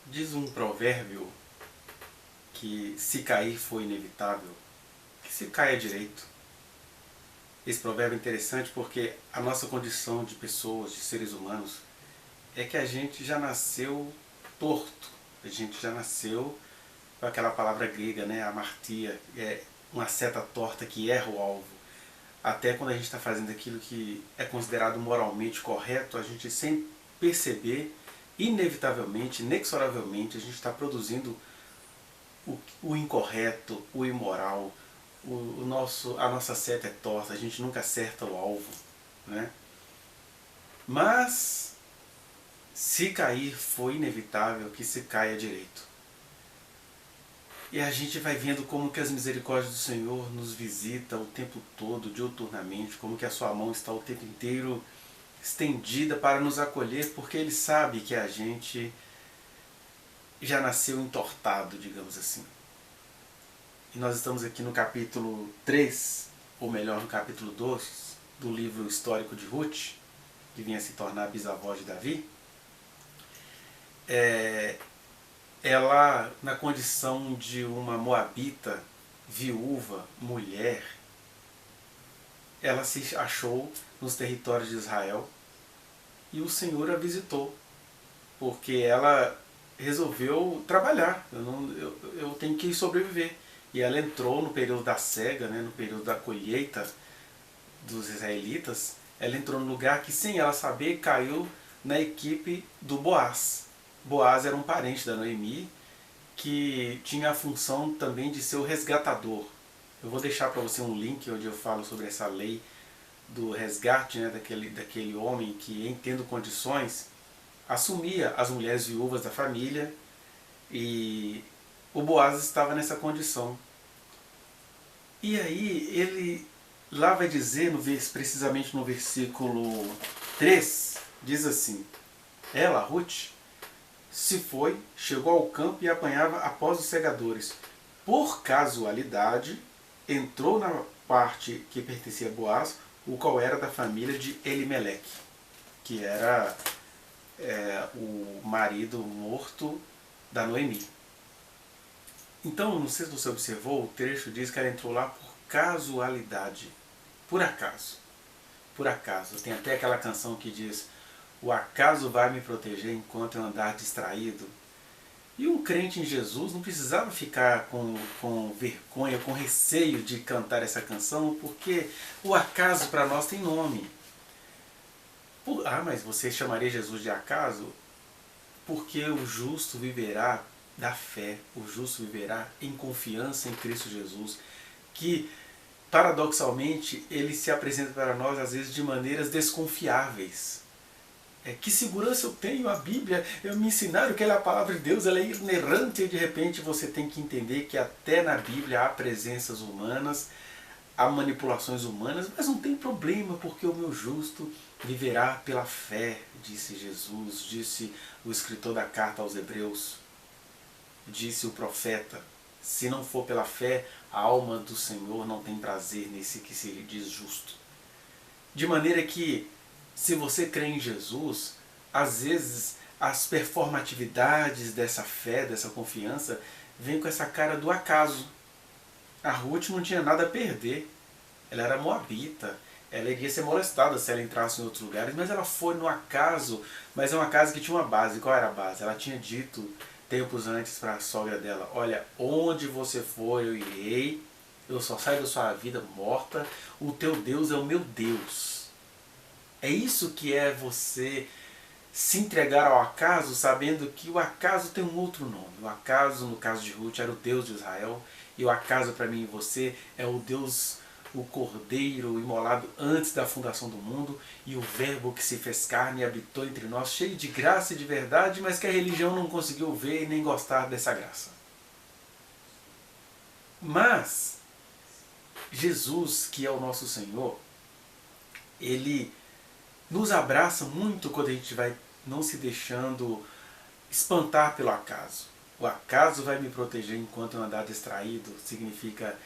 Diz um provérbio que se cair foi inevitável, que se caia direito. Esse provérbio é interessante porque a nossa condição de pessoas, de seres humanos, é que a gente já nasceu torto. A gente já nasceu com aquela palavra grega, né, amartia, é uma seta torta que erra o alvo. Até quando a gente está fazendo aquilo que é considerado moralmente correto, a gente sem perceber, inevitavelmente, inexoravelmente, a gente está produzindo o incorreto, o imoral, a nossa seta é torta, a gente nunca acerta o alvo, né? Mas se cair foi inevitável que se caia direito. E a gente vai vendo como que as misericórdias do Senhor nos visitam o tempo todo, diuturnamente, como que a sua mão está o tempo inteiro estendida para nos acolher, porque Ele sabe que a gente já nasceu entortado, digamos assim. E nós estamos aqui no capítulo 3, ou melhor, no capítulo 2 do livro histórico de Ruth, que vinha se tornar bisavó de Davi. Ela, na condição de uma moabita, viúva, mulher, ela se achou nos territórios de Israel e o Senhor a visitou, porque ela resolveu trabalhar, eu tenho que sobreviver. E ela entrou no período da cega, né, no período da colheita dos israelitas, ela entrou no lugar que, sem ela saber, caiu na equipe do Boaz. Boaz era um parente da Noemi, que tinha a função também de ser o resgatador. Eu vou deixar para você um link onde eu falo sobre essa lei do resgate, né, daquele homem que, em tendo condições, assumia as mulheres viúvas da família, e o Boaz estava nessa condição. E aí ele lá vai dizer, precisamente no versículo 3, diz assim: ela, Ruth, se foi, chegou ao campo e apanhava após os segadores. Por casualidade, entrou na parte que pertencia a Boaz, o qual era da família de Elimeleque, que era o marido morto da Noemi. Então, não sei se você observou, o trecho diz que ela entrou lá por casualidade, por acaso. Por acaso. Tem até aquela canção que diz: o acaso vai me proteger enquanto eu andar distraído. E um crente em Jesus não precisava ficar com vergonha, com receio de cantar essa canção, porque o acaso para nós tem nome. Mas você chamaria Jesus de acaso? Porque o justo viverá da fé, o justo viverá em confiança em Cristo Jesus, que paradoxalmente ele se apresenta para nós às vezes de maneiras desconfiáveis. Que segurança eu tenho? A Bíblia, eu me ensinaram que ela é a palavra de Deus, ela é inerrante, e de repente você tem que entender que até na Bíblia há presenças humanas, há manipulações humanas, mas não tem problema, porque o meu justo viverá pela fé, disse Jesus, disse o escritor da carta aos Hebreus, disse o profeta. Se não for pela fé, a alma do Senhor não tem prazer nesse que se diz justo. De maneira que, se você crê em Jesus, às vezes as performatividades dessa fé, dessa confiança, vêm com essa cara do acaso. A Ruth não tinha nada a perder. Ela era moabita. Ela iria ser molestada se ela entrasse em outros lugares, mas ela foi no acaso. Mas é um acaso que tinha uma base. Qual era a base? Ela tinha dito tempos antes para a sogra dela: olha, onde você for eu irei, eu só saio da sua vida morta, o teu Deus é o meu Deus. É isso que é você se entregar ao acaso, sabendo que o acaso tem um outro nome. O acaso, no caso de Ruth, era o Deus de Israel, e o acaso para mim e você é o Deus, o Cordeiro imolado antes da fundação do mundo, e o Verbo que se fez carne e habitou entre nós, cheio de graça e de verdade, mas que a religião não conseguiu ver e nem gostar dessa graça. Mas Jesus, que é o nosso Senhor, ele nos abraça muito quando a gente vai não se deixando espantar pelo acaso. O acaso vai me proteger enquanto eu andar distraído, significa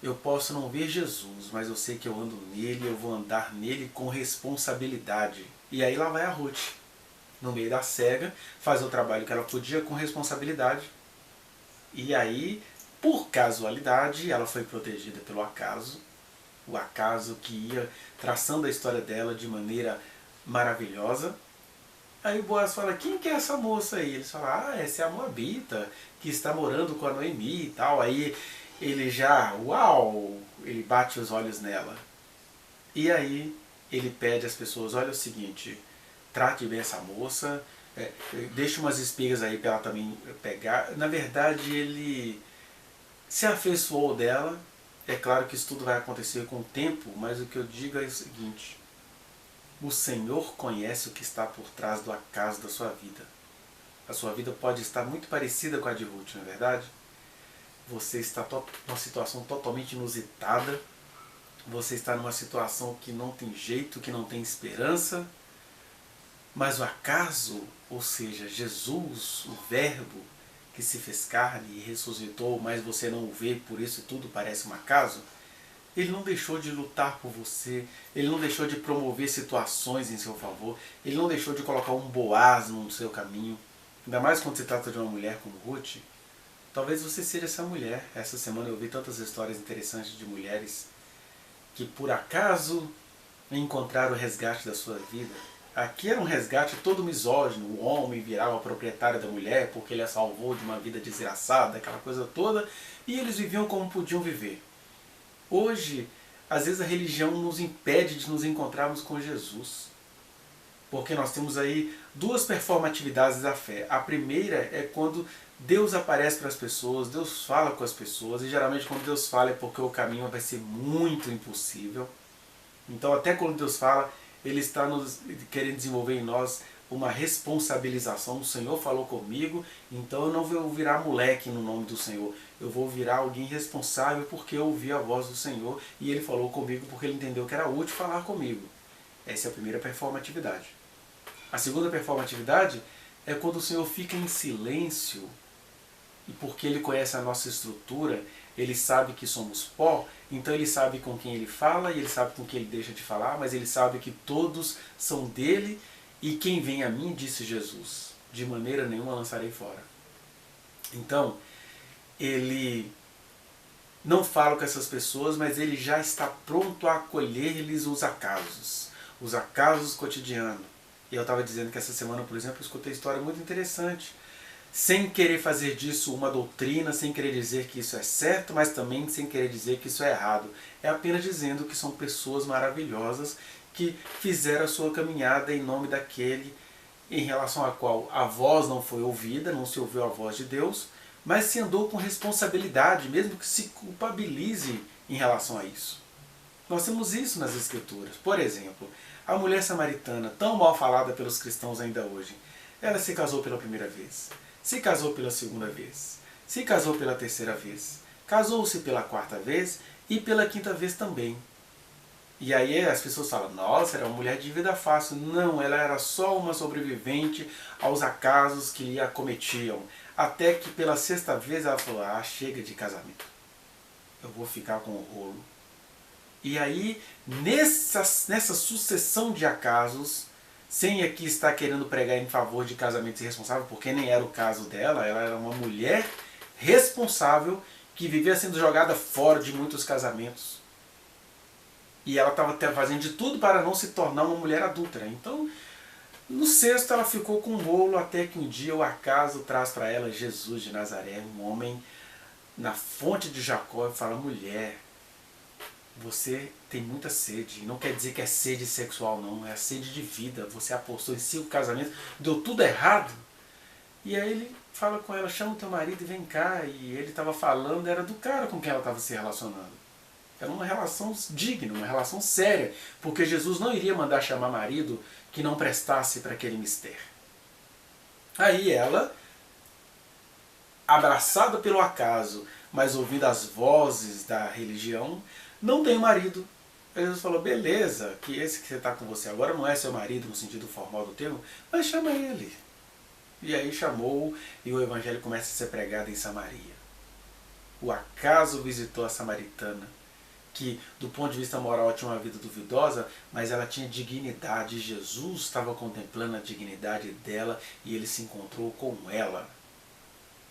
eu posso não ver Jesus, mas eu sei que eu ando nele, eu vou andar nele com responsabilidade. E aí lá vai a Ruth. no meio da cega, fazer o trabalho que ela podia com responsabilidade. E aí, por casualidade, ela foi protegida pelo acaso, o acaso que ia traçando a história dela de maneira maravilhosa. Aí o Boaz fala, quem que é essa moça aí? Eles falam, essa é a Moabita, que está morando com a Noemi e tal. Aí ele já, uau, ele bate os olhos nela. E aí ele pede às pessoas, olha o seguinte, trate bem essa moça, deixa umas espigas aí para ela também pegar. Na verdade ele se afeiçoou dela. É claro que isso tudo vai acontecer com o tempo, mas o que eu digo é o seguinte, o Senhor conhece o que está por trás do acaso da sua vida. A sua vida pode estar muito parecida com a de Ruth, não é verdade? Você está numa situação totalmente inusitada, você está numa situação que não tem jeito, que não tem esperança, mas o acaso, ou seja, Jesus, o Verbo que se fez carne e ressuscitou, mas você não o vê, por isso tudo parece um acaso, ele não deixou de lutar por você, ele não deixou de promover situações em seu favor, ele não deixou de colocar um Boaz no seu caminho, ainda mais quando se trata de uma mulher como Ruth. Talvez você seja essa mulher. Essa semana eu vi tantas histórias interessantes de mulheres que por acaso encontraram o resgate da sua vida. Aqui era um resgate todo misógino, o homem virava proprietário da mulher porque ele a salvou de uma vida desgraçada, aquela coisa toda, e eles viviam como podiam viver. Hoje, às vezes a religião nos impede de nos encontrarmos com Jesus. Porque nós temos aí duas performatividades da fé. A primeira é quando Deus aparece para as pessoas, Deus fala com as pessoas, e geralmente quando Deus fala é porque o caminho vai ser muito impossível. Então até quando Deus fala, Ele está nos querendo desenvolver em nós uma responsabilização. O Senhor falou comigo, então eu não vou virar moleque no nome do Senhor. Eu vou virar alguém responsável porque eu ouvi a voz do Senhor e Ele falou comigo porque Ele entendeu que era útil falar comigo. Essa é a primeira performatividade. A segunda performatividade é quando o Senhor fica em silêncio e porque Ele conhece a nossa estrutura, Ele sabe que somos pó, então Ele sabe com quem Ele fala e Ele sabe com quem Ele deixa de falar, mas Ele sabe que todos são dEle e quem vem a mim, disse Jesus, de maneira nenhuma lançarei fora. Então, Ele não fala com essas pessoas, mas Ele já está pronto a acolher-lhes os acasos cotidianos. E eu estava dizendo que essa semana, por exemplo, eu escutei uma história muito interessante. Sem querer fazer disso uma doutrina, sem querer dizer que isso é certo, mas também sem querer dizer que isso é errado. É apenas dizendo que são pessoas maravilhosas que fizeram a sua caminhada em nome daquele em relação a qual a voz não foi ouvida, não se ouviu a voz de Deus, mas se andou com responsabilidade, mesmo que se culpabilize em relação a isso. Nós temos isso nas Escrituras. Por exemplo, a mulher samaritana, tão mal falada pelos cristãos ainda hoje, ela se casou pela primeira vez, se casou pela segunda vez, se casou pela terceira vez, casou-se pela quarta vez e pela quinta vez também. E aí as pessoas falam, nossa, era uma mulher de vida fácil. Não, ela era só uma sobrevivente aos acasos que lhe acometiam. Até que pela sexta vez ela falou, chega de casamento. Eu vou ficar com o rolo. E aí, nessa sucessão de acasos, sem aqui estar querendo pregar em favor de casamentos irresponsáveis, porque nem era o caso dela, ela era uma mulher responsável que vivia sendo jogada fora de muitos casamentos. E ela estava fazendo de tudo para não se tornar uma mulher adúltera. Então, no sexto ela ficou com um rolo até que um dia o acaso traz para ela Jesus de Nazaré, um homem na fonte de Jacó, e fala, mulher, você tem muita sede. Não quer dizer que é sede sexual, não. É a sede de vida. Você apostou em 5 casamentos, deu tudo errado. E aí ele fala com ela, chama o teu marido e vem cá. E ele estava falando, era do cara com quem ela estava se relacionando. Era uma relação digna, uma relação séria. Porque Jesus não iria mandar chamar marido que não prestasse para aquele mistério. Aí ela, abraçada pelo acaso, mas ouvindo as vozes da religião, não tem marido. Aí Jesus falou, beleza, que esse que você está com você agora não é seu marido no sentido formal do termo, mas chama ele. E aí chamou e o evangelho começa a ser pregado em Samaria. O acaso visitou a samaritana que do ponto de vista moral tinha uma vida duvidosa, mas ela tinha dignidade. Jesus estava contemplando a dignidade dela e ele se encontrou com ela.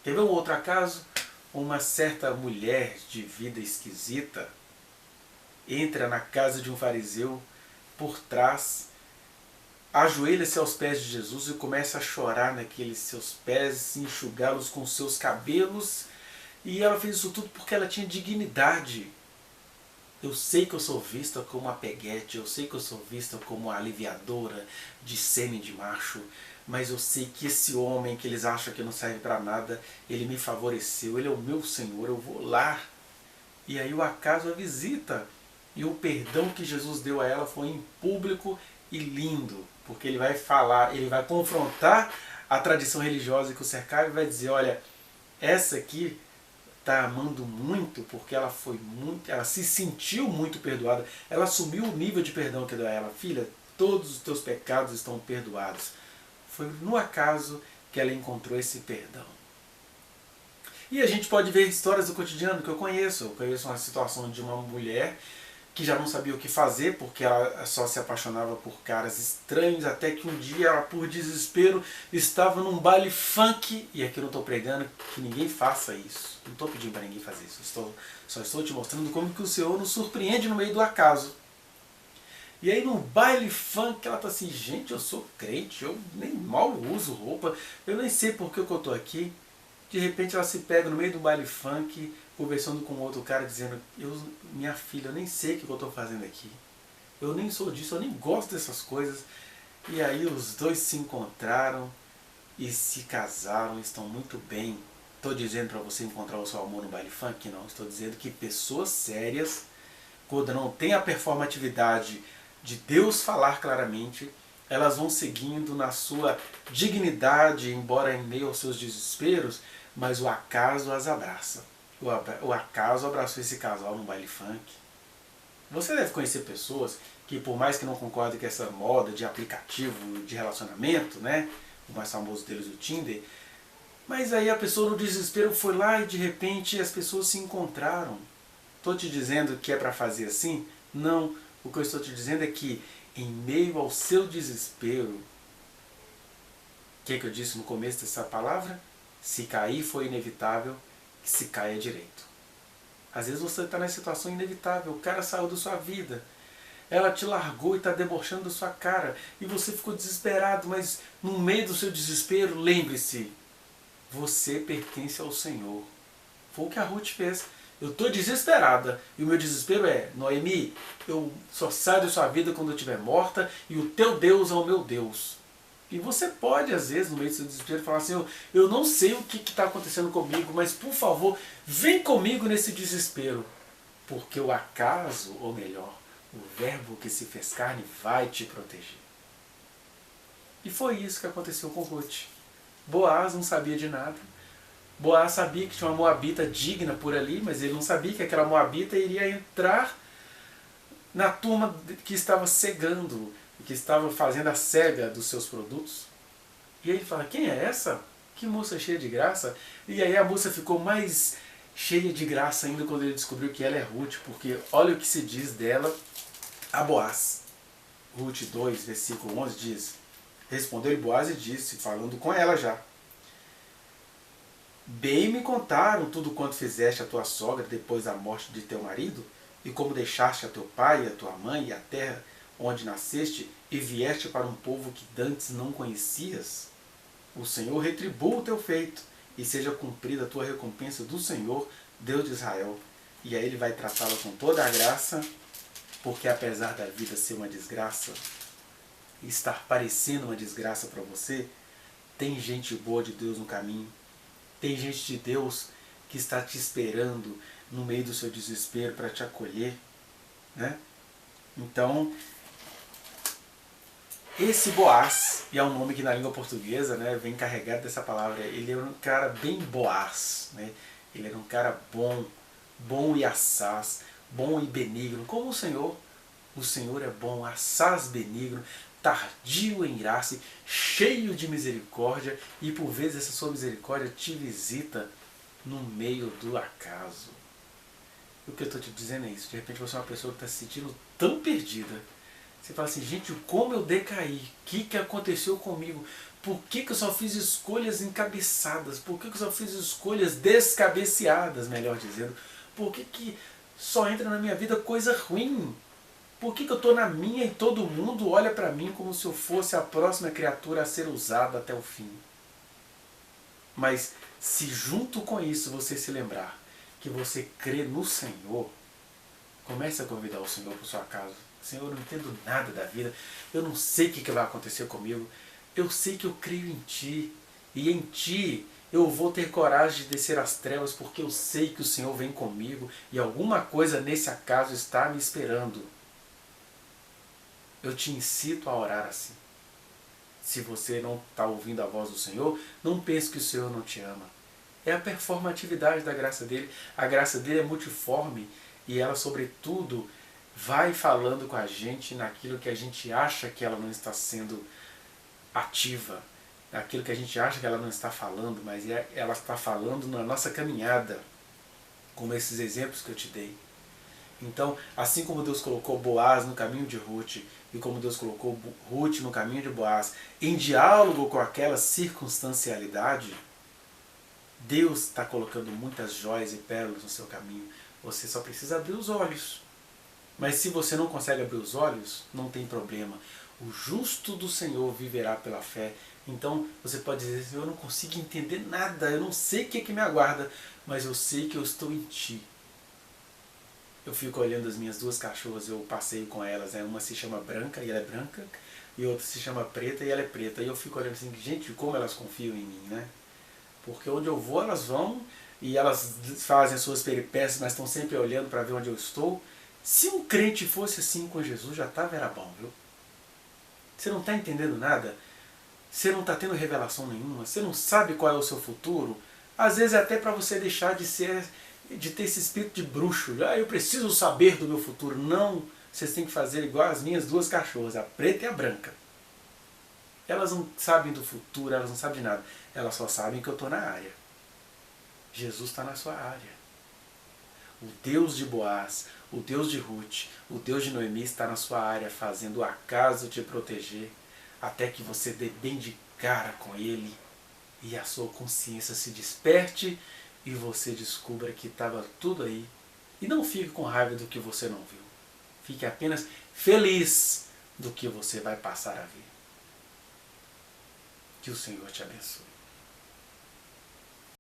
Quer ver um outro acaso? Uma certa mulher de vida esquisita entra na casa de um fariseu por trás, ajoelha-se aos pés de Jesus e começa a chorar naqueles seus pés, enxugá-los com seus cabelos. E ela fez isso tudo porque ela tinha dignidade. Eu sei que eu sou vista como uma peguete, eu sei que eu sou vista como uma aliviadora de sêmen de macho, mas eu sei que esse homem que eles acham que não serve para nada, ele me favoreceu, ele é o meu Senhor, eu vou lá. E aí o acaso a visita. E o perdão que Jesus deu a ela foi em público e lindo, porque ele vai falar, ele vai confrontar a tradição religiosa que o cercava e vai dizer, olha, essa aqui está amando muito porque ela foi muito, ela se sentiu muito perdoada, ela assumiu o nível de perdão que deu a ela. Filha, todos os teus pecados estão perdoados. Foi no acaso que ela encontrou esse perdão. E a gente pode ver histórias do cotidiano que eu conheço uma situação de uma mulher que já não sabia o que fazer porque ela só se apaixonava por caras estranhos, até que um dia ela, por desespero, estava num baile funk. E aqui eu não estou pregando que ninguém faça isso, não estou pedindo para ninguém fazer isso, só estou te mostrando como que o Senhor nos surpreende no meio do acaso. E aí no baile funk ela está assim, gente, eu sou crente, eu nem mal uso roupa, eu nem sei por que eu estou aqui. De repente ela se pega no meio do baile funk, conversando com outro cara, dizendo, minha filha, eu nem sei o que eu estou fazendo aqui. Eu nem sou disso, eu nem gosto dessas coisas. E aí os dois se encontraram e se casaram, estão muito bem. Estou dizendo para você encontrar o seu amor no baile funk? Não, estou dizendo que pessoas sérias, quando não tem a performatividade de Deus falar claramente, elas vão seguindo na sua dignidade, embora em meio aos seus desesperos, mas o acaso as abraça. O acaso abraçou esse casal no baile funk. Você deve conhecer pessoas que, por mais que não concordem com essa moda de aplicativo de relacionamento, né, o mais famoso deles, o Tinder, mas aí a pessoa no desespero foi lá e de repente as pessoas se encontraram. Estou te dizendo que é para fazer assim? Não. O que eu estou te dizendo é que em meio ao seu desespero, o que eu disse no começo dessa palavra? Se cair foi inevitável, que se caia direito. Às vezes você está nessa situação inevitável, o cara saiu da sua vida, ela te largou e está debochando da sua cara, e você ficou desesperado, mas no meio do seu desespero, lembre-se, você pertence ao Senhor. Foi o que a Ruth fez. Eu estou desesperada, e o meu desespero é, Noemi, eu só saio da sua vida quando eu estiver morta, e o teu Deus é o meu Deus. E você pode, às vezes, no meio do seu desespero, falar assim, eu não sei o que está acontecendo comigo, mas por favor, vem comigo nesse desespero. Porque o acaso, ou melhor, o verbo que se fez carne vai te proteger. E foi isso que aconteceu com Ruth. Boaz não sabia de nada. Boaz sabia que tinha uma moabita digna por ali, mas ele não sabia que aquela moabita iria entrar na turma que estava cegando, que estava fazendo a cega dos seus produtos. E aí ele fala, quem é essa? Que moça cheia de graça. E aí a moça ficou mais cheia de graça ainda quando ele descobriu que ela é Ruth, porque olha o que se diz dela a Boaz. Ruth 2, versículo 11 diz, respondeu-lhe Boaz e disse, falando com ela já, bem me contaram tudo quanto fizeste a tua sogra depois da morte de teu marido, e como deixaste a teu pai, a tua mãe e a terra onde nasceste, e vieste para um povo que dantes não conhecias. O Senhor retribua o teu feito, e seja cumprida a tua recompensa do Senhor, Deus de Israel. E aí ele vai tratá-la com toda a graça, porque apesar da vida ser uma desgraça, e estar parecendo uma desgraça para você, tem gente boa de Deus no caminho, tem gente de Deus que está te esperando no meio do seu desespero para te acolher, né? Então, esse Boaz, e é um nome que na língua portuguesa, né, vem carregado dessa palavra, ele era um cara bem Boaz, né? Ele era um cara bom, bom e assaz, bom e benigno, como o Senhor. O Senhor é bom, assaz benigno, tardio em irar-se, cheio de misericórdia, e por vezes essa sua misericórdia te visita no meio do acaso. O que eu estou te dizendo é isso. De repente você é uma pessoa que está se sentindo tão perdida. Você fala assim, gente, como eu decaí? O que aconteceu comigo? Por que eu só fiz escolhas encabeçadas? Por que eu só fiz escolhas descabeceadas, melhor dizendo? Por que só entra na minha vida coisa ruim? Por que eu estou na minha e todo mundo olha para mim como se eu fosse a próxima criatura a ser usada até o fim? Mas se junto com isso você se lembrar que você crê no Senhor, comece a convidar o Senhor para sua casa. Senhor, eu não entendo nada da vida, eu não sei o que vai acontecer comigo, eu sei que eu creio em Ti, e em Ti eu vou ter coragem de descer as trevas, porque eu sei que o Senhor vem comigo, e alguma coisa nesse acaso está me esperando. Eu te incito a orar assim. Se você não está ouvindo a voz do Senhor, não pense que o Senhor não te ama. É a performatividade da graça dele. A graça dele é multiforme e ela, sobretudo, vai falando com a gente naquilo que a gente acha que ela não está sendo ativa, naquilo que a gente acha que ela não está falando, mas ela está falando na nossa caminhada, como esses exemplos que eu te dei. Então, assim como Deus colocou Boaz no caminho de Ruth, e como Deus colocou Ruth no caminho de Boaz, em diálogo com aquela circunstancialidade, Deus está colocando muitas joias e pérolas no seu caminho. Você só precisa abrir os olhos. Mas se você não consegue abrir os olhos, não tem problema. O justo do Senhor viverá pela fé. Então você pode dizer, Senhor, eu não consigo entender nada, eu não sei o que é que me aguarda, mas eu sei que eu estou em Ti. Eu fico olhando as minhas duas cachorras, eu passeio com elas, né? Uma se chama Branca e ela é branca, e outra se chama Preta e ela é preta. E eu fico olhando assim, gente, como elas confiam em mim, né? Porque onde eu vou elas vão, e elas fazem as suas peripécias, mas estão sempre olhando para ver onde eu estou. Se um crente fosse assim com Jesus, já estava era bom, viu? Você não está entendendo nada? Você não está tendo revelação nenhuma? Você não sabe qual é o seu futuro? Às vezes é até para você deixar de ter esse espírito de bruxo. Ah, eu preciso saber do meu futuro. Não, vocês têm que fazer igual as minhas duas cachorras, a preta e a branca. Elas não sabem do futuro, elas não sabem de nada. Elas só sabem que eu estou na área. Jesus está na sua área. O Deus de Boaz, o Deus de Ruth, o Deus de Noemi está na sua área, fazendo o acaso te proteger, até que você dê bem de cara com Ele e a sua consciência se desperte e você descubra que estava tudo aí. E não fique com raiva do que você não viu. Fique apenas feliz do que você vai passar a ver. Que o Senhor te abençoe.